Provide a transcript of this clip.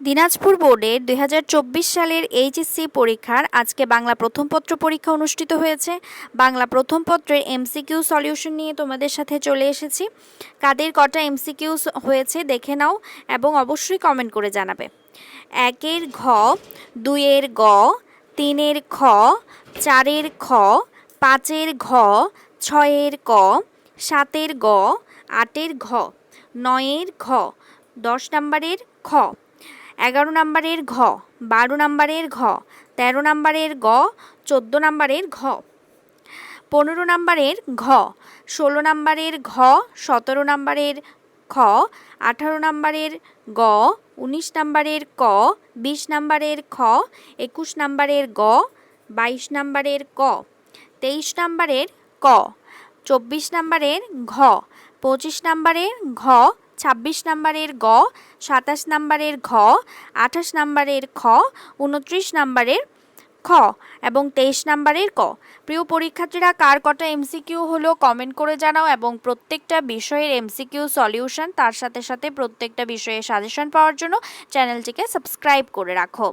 দিনাজপুর বোর্ডের ২০২৪ সালের এইচএসসি পরীক্ষার আজকে বাংলা প্রথম পত্র পরীক্ষা অনুষ্ঠিত হয়েছে। বাংলা প্রথম পত্রের এমসিকিউ সলিউশন নিয়ে তোমাদের সাথে চলে এসেছি। কাদের কটা এমসিকিউ হয়েছে দেখে নাও এবং অবশ্যই কমেন্ট করে জানাবে। ১-এর ঘ, ২-এর গ, ৩-এর খ, ৪-এর খ, ৫-এর ঘ, ৬-এর ক, ৭-এর গ, ৮-এর ঘ, ৯-এর ঘ, ১০ নম্বরের খ, ১১ নম্বরের ঘ, ১২ নম্বরের ঘ, ১৩ নম্বরের গ, ১৪ নম্বরের ঘ, ১৫ নম্বরের ঘ, ১৬ নম্বরের ঘ, ১৭ নম্বরের খ, ১৮ নম্বরের গ, ১৯ নম্বরের ক, ২০ নম্বরের খ, ২১ নম্বরের গ, ২২ নম্বরের ক, ২৩ নম্বরের ক, ২৪ নম্বরের ঘ, ২৫ নম্বরের ঘ, ২৬ নম্বরের গ, ২৭ নম্বরের ঘ, ২৮ নম্বরের খ, ২৯ নম্বরের খ এবং ২৩ নম্বরের ক। প্রিয় পরীক্ষার্থীরা, কার কটা এমসিকিউ হলো কমেন্ট করে জানাও এবং প্রত্যেকটা বিষয়ের এমসিকিউ সলিউশন তার সাথে সাথে প্রত্যেকটা বিষয়ের সাজেশন পাওয়ার জন্য চ্যানেলটিকে সাবস্ক্রাইব করে রাখো।